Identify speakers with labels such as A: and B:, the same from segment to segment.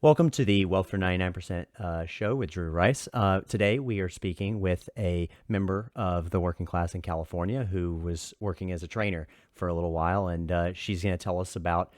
A: Welcome to the Wealth for 99% show with Drew Rice. Today we are speaking with a member of the working class in California who was working as a trainer for a little while, and she's going to tell us about,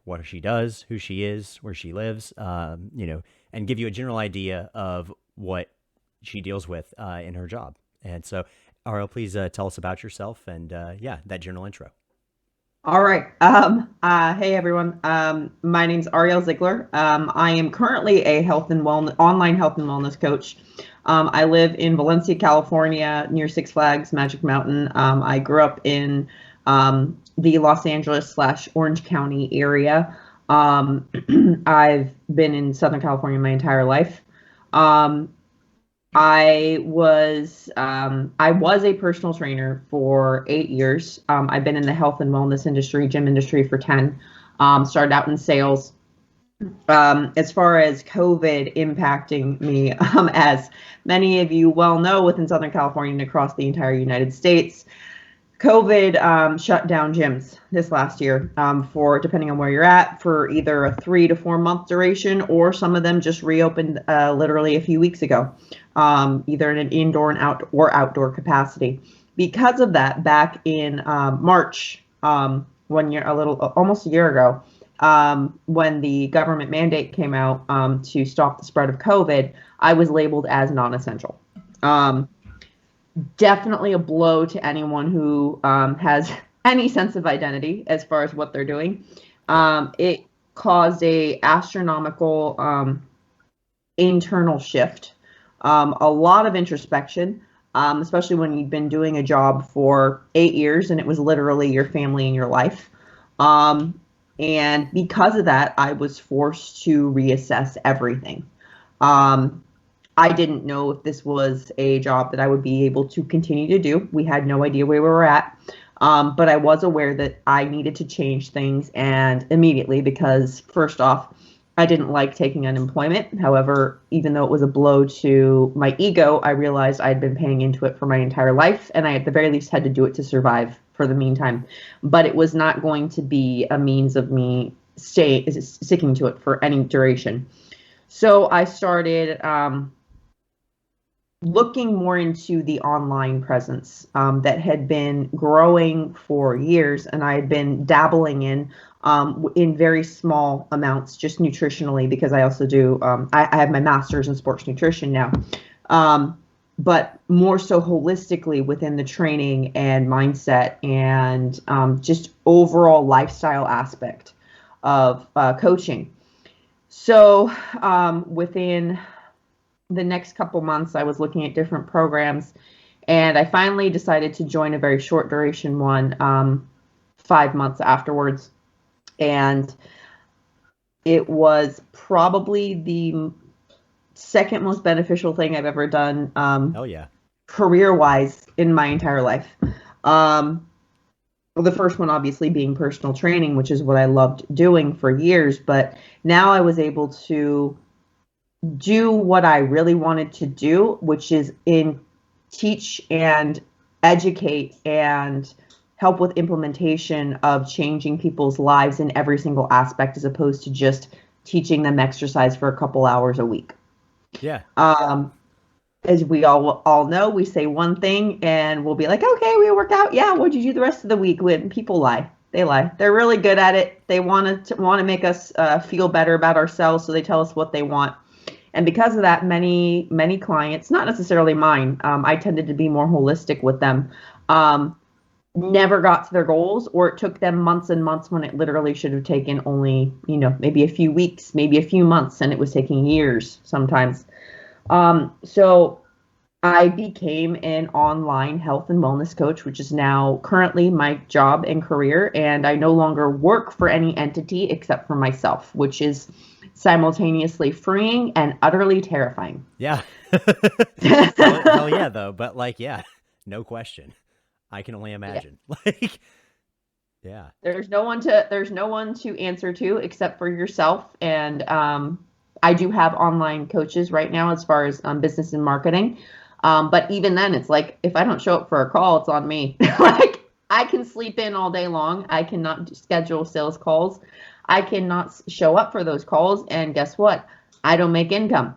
A: what she does, who she is, where she lives, and give you a general idea of what she deals with in her job. And so, Ariel, please tell us about yourself and, that general intro.
B: All right. Hey everyone. My name's Ariel Zeigler. I am currently a online health and wellness coach. I live in Valencia, California, near Six Flags Magic Mountain. I grew up in the Los Angeles / Orange County area. I've been in Southern California my entire life. I was a personal trainer for 8 years. I've been in the health and wellness industry, gym industry for 10. Started out in sales. As far as COVID impacting me, as many of you well know, within Southern California and across the entire United States, COVID shut down gyms this last year for, depending on where you're at, for either a 3 to 4 month duration, or some of them just reopened literally a few weeks ago, either in an indoor and outdoor capacity. Because of that, back in March, almost a year ago, when the government mandate came out to stop the spread of COVID, I was labeled as non-essential. Definitely a blow to anyone who has any sense of identity as far as what they're doing. It caused a astronomical internal shift, a lot of introspection, especially when you've been doing a job for 8 years and it was literally your family and your life. And because of that, I was forced to reassess everything. I didn't know if this was a job that I would be able to continue to do. We had no idea where we were at. But I was aware that I needed to change things, and immediately, because first off, I didn't like taking unemployment. However, even though it was a blow to my ego, I realized I'd been paying into it for my entire life, and I at the very least had to do it to survive for the meantime. But it was not going to be a means of me sticking to it for any duration. So I started looking more into the online presence that had been growing for years, and I had been dabbling in very small amounts, just nutritionally, because I also do, I have my master's in sports nutrition now, but more so holistically within the training and mindset and just overall lifestyle aspect of coaching. So within the next couple months, I was looking at different programs, and I finally decided to join a very short duration one 5 months afterwards. And it was probably the second most beneficial thing I've ever done career-wise in my entire life. The first one obviously being personal training, which is what I loved doing for years, but now I was able to do what I really wanted to do, which is teach and educate and help with implementation of changing people's lives in every single aspect, as opposed to just teaching them exercise for a couple hours a week.
A: Yeah.
B: As we all know, we say one thing and we'll be like, okay, we work out. Yeah, what'd you do the rest of the week? When people lie. They lie. They're really good at it. They want to make us feel better about ourselves, so they tell us what they want. And because of that, many clients, not necessarily mine, I tended to be more holistic with them, never got to their goals, or it took them months and months when it literally should have taken only, maybe a few weeks, maybe a few months, and it was taking years sometimes. So I became an online health and wellness coach, which is now currently my job and career. And I no longer work for any entity except for myself, which is simultaneously freeing and utterly terrifying.
A: Yeah. Hell yeah, though. But no question. I can only imagine. Yeah.
B: There's no one to answer to except for yourself. And I do have online coaches right now as far as business and marketing. But even then, it's like, if I don't show up for a call, it's on me. Like, I can sleep in all day long. I cannot schedule sales calls. I cannot show up for those calls. And guess what? I don't make income.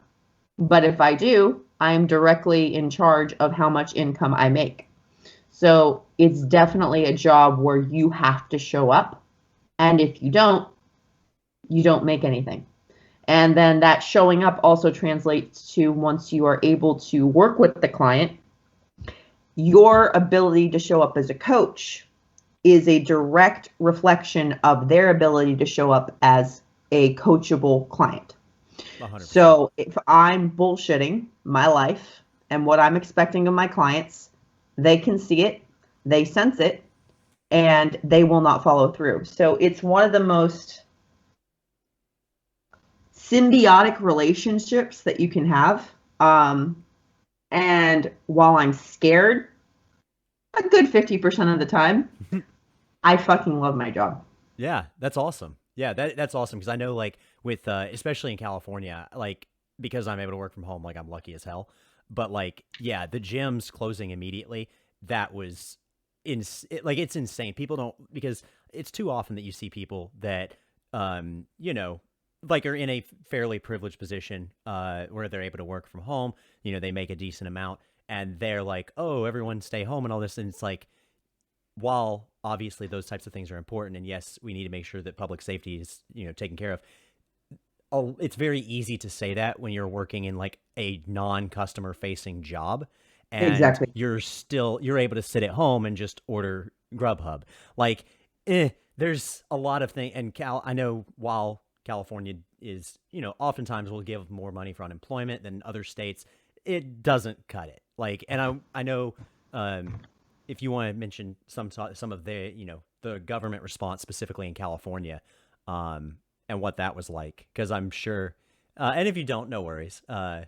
B: But if I do, I'm directly in charge of how much income I make. So it's definitely a job where you have to show up. And if you don't make anything. And then that showing up also translates to, once you are able to work with the client, your ability to show up as a coach is a direct reflection of their ability to show up as a coachable client. 100%. So if I'm bullshitting my life and what I'm expecting of my clients, they can see it, they sense it, and they will not follow through. So it's one of the most symbiotic relationships that you can have. And while I'm scared a good 50% of the time, I fucking love my job.
A: Yeah, that's awesome. Yeah, that's awesome, because I know, like, with especially in California, like, because I'm able to work from home, like, I'm lucky as hell. But, like, yeah, the gyms closing immediately, that was it's insane. People don't, because it's too often that you see people that you know, like, are in a fairly privileged position where they're able to work from home. You know, they make a decent amount, and they're like, oh, everyone stay home and all this. And it's like, while obviously those types of things are important, and yes, we need to make sure that public safety is, you know, taken care of. It's very easy to say that when you're working in, like, a non-customer facing job, and
B: exactly,
A: you're able to sit at home and just order Grubhub. Like, there's a lot of things. And I know, while California is, you know, oftentimes will give more money for unemployment than other states, it doesn't cut it. Like, and I know, if you want to mention some of the, you know, the government response specifically in California, and what that was like, because I'm sure, and if you don't, no worries.
B: No,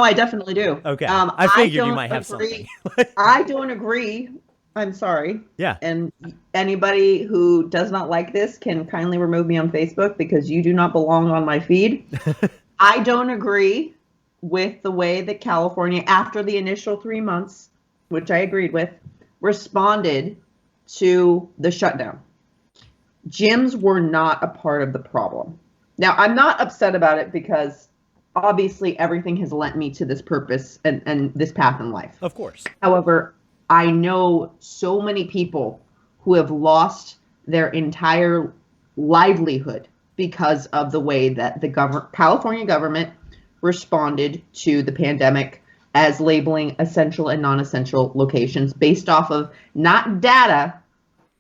B: I definitely do.
A: Okay, I figured you might have
B: agree.
A: something.
B: I don't agree. I'm sorry.
A: Yeah.
B: And anybody who does not like this can kindly remove me on Facebook, because you do not belong on my feed. I don't agree with the way that California, after the initial 3 months, which I agreed with, responded to the shutdown. Gyms were not a part of the problem. Now, I'm not upset about it, because obviously everything has led me to this purpose and this path in life.
A: Of course.
B: However, I know so many people who have lost their entire livelihood because of the way that the California government responded to the pandemic, as labeling essential and non-essential locations based off of not data,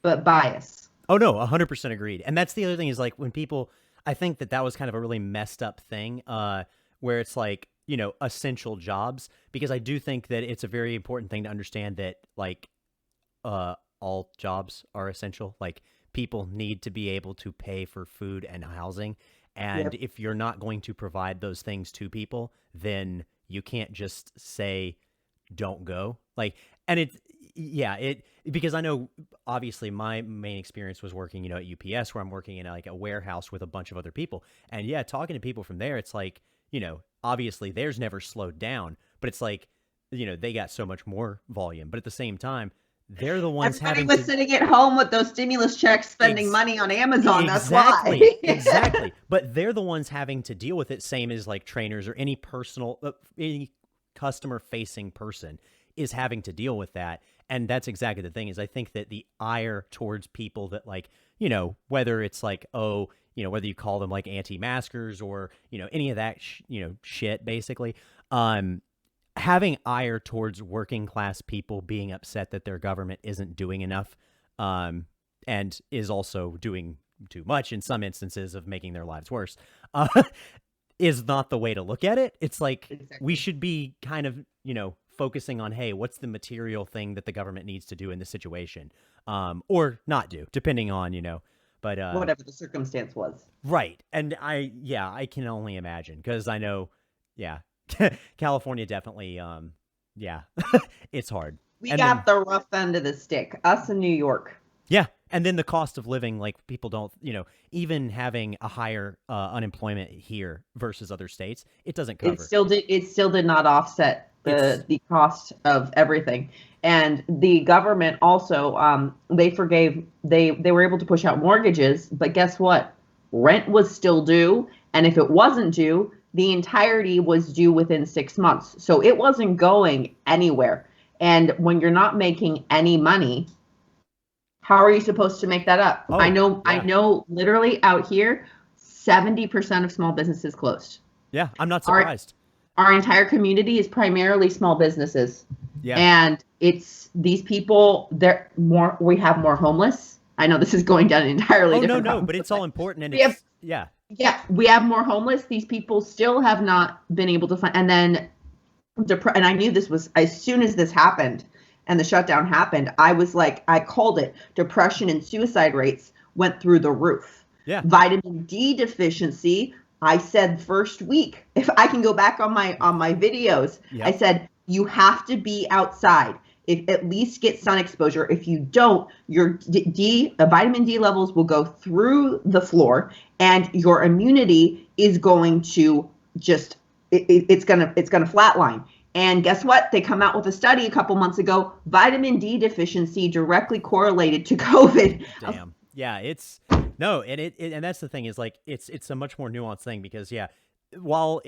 B: but bias.
A: Oh, no, 100% agreed. And that's the other thing, is, like, when people, I think that was kind of a really messed up thing, where it's like, you know, essential jobs, because I do think that it's a very important thing to understand that, like, all jobs are essential. Like, people need to be able to pay for food and housing. And
B: Yep.
A: if you're not going to provide those things to people, then you can't just say, don't go. Like, and because I know, obviously, my main experience was working, you know, at UPS, where I'm working in, like, a warehouse with a bunch of other people. And yeah, talking to people from there, it's like, you know, obviously theirs never slowed down, but it's like, you know, they got so much more volume. But at the same time, they're the ones
B: Everybody was sitting at home with those stimulus checks, spending money on Amazon.
A: Exactly,
B: that's why.
A: Exactly. But they're the ones having to deal with it, same as, like, trainers or any any customer-facing person is having to deal with that. And that's exactly the thing, is I think that the ire towards people that, like, you know, whether it's like, oh, you know, whether you call them, like, anti-maskers or, you know, any of that, you know, shit, basically, having ire towards working class people being upset that their government isn't doing enough, and is also doing too much in some instances of making their lives worse, is not the way to look at it. It's like, exactly. We should be kind of, you know, focusing on, hey, what's the material thing that the government needs to do in this situation, or not do, depending on, you know, but
B: whatever the circumstance was.
A: Right. And I can only imagine, because I know, yeah, California definitely, yeah, it's hard.
B: We got the rough end of the stick, us in New York.
A: Yeah. And then the cost of living, like people don't, even having a higher unemployment here versus other states, it doesn't cover.
B: It still did not offset
A: It's
B: the cost of everything. And the government also, they were able to push out mortgages, but guess what? Rent was still due, and if it wasn't due, the entirety was due within 6 months. So it wasn't going anywhere. And when you're not making any money, how are you supposed to make that up?
A: Oh,
B: I
A: yeah.
B: know literally out here, 70% of small businesses closed.
A: Yeah, I'm not
B: Our
A: surprised.
B: our entire community is primarily small businesses.
A: Yeah.
B: And it's these people, we have more homeless. I know this is going down an entirely
A: Oh, no,
B: different
A: no,
B: problem.
A: but it's all important, and
B: We have,
A: yeah.
B: yeah, we have more homeless. These people still have not been able to find, and then and I knew this was, as soon as this happened and the shutdown happened, I was like, I called it, depression and suicide rates went through the roof.
A: Yeah.
B: Vitamin D deficiency, I said first week, if I can go back on my videos,
A: Yep.
B: I said you have to be outside. If at least get sun exposure. If you don't, your vitamin D levels will go through the floor, and your immunity is going to just it's gonna flatline. And guess what? They come out with a study a couple months ago. Vitamin D deficiency directly correlated to COVID.
A: Damn. Yeah, it's no, and that's the thing is like it's a much more nuanced thing because while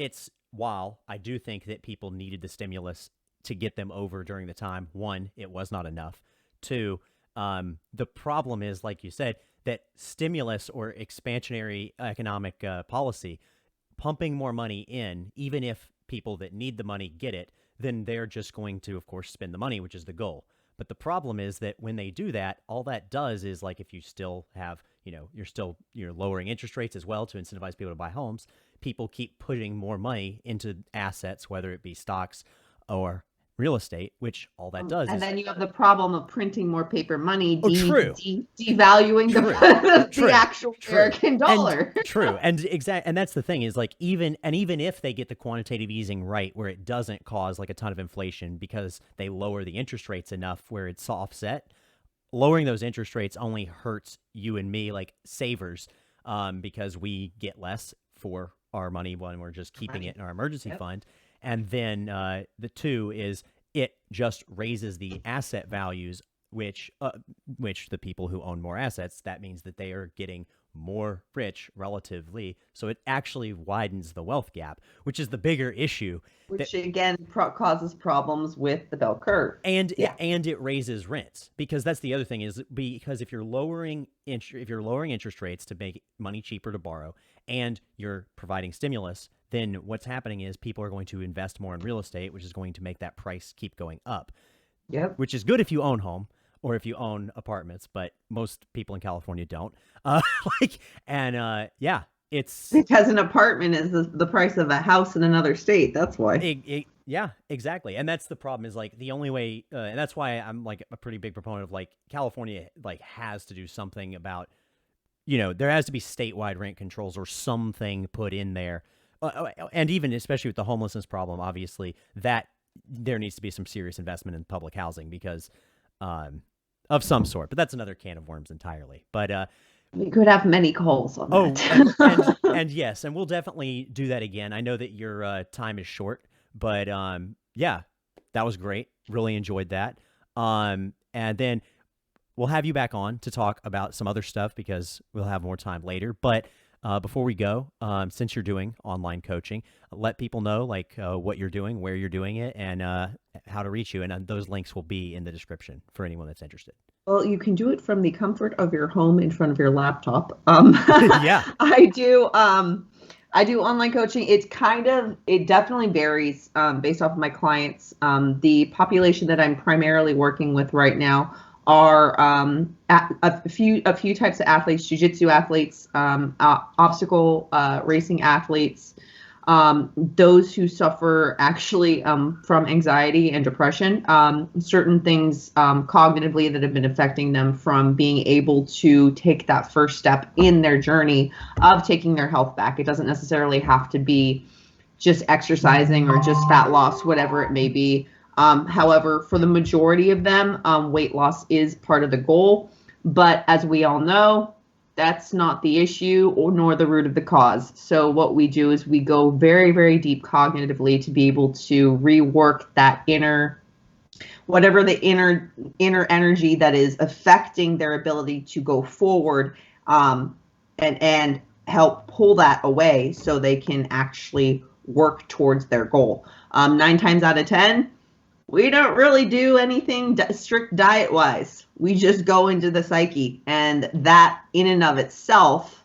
A: I do think that people needed the stimulus to get them over during the time, one, it was not enough. Two, the problem is, like you said, that stimulus or expansionary economic policy, pumping more money in, even if people that need the money get it, then they're just going to, of course, spend the money, which is the goal. But the problem is that when they do that, all that does is, like, if you still have, you're lowering interest rates as well to incentivize people to buy homes, people keep putting more money into assets, whether it be stocks or real estate, which all that does
B: and
A: is.
B: then you have the problem of printing more paper money,
A: True.
B: devaluing the actual American dollar.
A: True. And that's the thing is, like, even if they get the quantitative easing right, where it doesn't cause like a ton of inflation because they lower the interest rates enough where it's offset, lowering those interest rates only hurts you and me, like savers, because we get less for our money when we're just keeping it in our emergency fund. And then the two is it just raises the asset values, which the people who own more assets, that means that they are getting more rich relatively. So it actually widens the wealth gap, which is the bigger issue.
B: Which again causes problems with the bell curve.
A: And it raises rents, because that's the other thing is because if you're lowering interest rates to make money cheaper to borrow and you're providing stimulus, then what's happening is people are going to invest more in real estate, which is going to make that price keep going up.
B: Yep.
A: Which is good if you own home or if you own apartments, but most people in California don't. It's
B: because an apartment is the price of a house in another state. That's why.
A: Yeah, exactly. And that's the problem is, like, the only way, and that's why I'm like a pretty big proponent of, like, California like has to do something about, there has to be statewide rent controls or something put in there. And even especially with the homelessness problem, obviously, that there needs to be some serious investment in public housing because of some sort. But that's another can of worms entirely. But
B: we could have many calls on that.
A: and yes, and we'll definitely do that again. I know that your time is short, but yeah, that was great. Really enjoyed that. And then we'll have you back on to talk about some other stuff because we'll have more time later. But before we go, since you're doing online coaching, let people know like what you're doing, where you're doing it, and how to reach you. And those links will be in the description for anyone that's interested.
B: Well, you can do it from the comfort of your home in front of your laptop.
A: Yeah,
B: I do online coaching. It definitely varies based off of my clients. The population that I'm primarily working with right now are a few types of athletes: jiu-jitsu athletes, obstacle racing athletes, those who suffer actually from anxiety and depression, certain things cognitively that have been affecting them from being able to take that first step in their journey of taking their health back. It doesn't necessarily have to be just exercising or just fat loss, whatever it may be. However, for the majority of them, weight loss is part of the goal. But as we all know, that's not the issue or nor the root of the cause. So what we do is we go very, very deep cognitively to be able to rework that inner, whatever the inner energy that is affecting their ability to go forward, and help pull that away so they can actually work towards their goal. 9 times out of 10, we don't really do anything strict diet wise. We just go into the psyche, and that in and of itself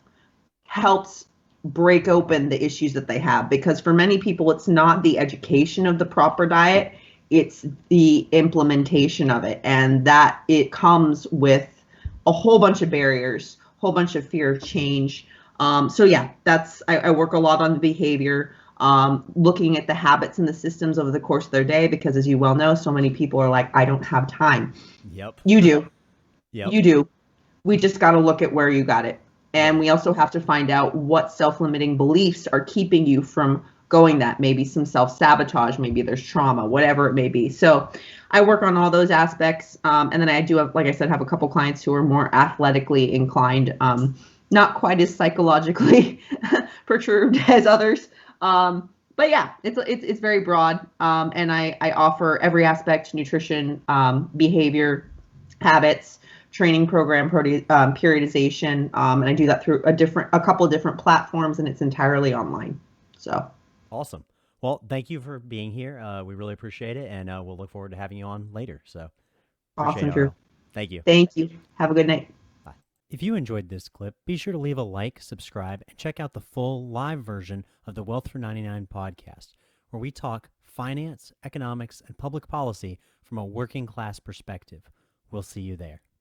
B: helps break open the issues that they have, because for many people it's not the education of the proper diet, it's the implementation of it, and that it comes with a whole bunch of barriers, a whole bunch of fear of change. So yeah, I work a lot on the behavior, looking at the habits and the systems over the course of their day, because as you well know, so many people are like, I don't have time.
A: Yep.
B: You do.
A: Yep.
B: You do. We just got to look at where you got it. And
A: Right.
B: we also have to find out what self-limiting beliefs are keeping you from going that. Maybe some self-sabotage, maybe there's trauma, whatever it may be. So I work on all those aspects. And then I do have, like I said, have a couple clients who are more athletically inclined, not quite as psychologically perturbed as others. But yeah, it's very broad. And I offer every aspect: nutrition, behavior, habits, training program, periodization, and I do that through a couple of different platforms, and it's entirely online. So
A: Awesome. Well, thank you for being here. We really appreciate it, and we'll look forward to having you on later. So appreciate it,
B: awesome, Drew.
A: Ariel. Thank you.
B: Thank you. Have a good night.
A: Bye. If you enjoyed this clip, be sure to leave a like, subscribe, and check out the full live version of the Wealth for 99 podcast, where we talk finance, economics, and public policy from a working class perspective. We'll see you there.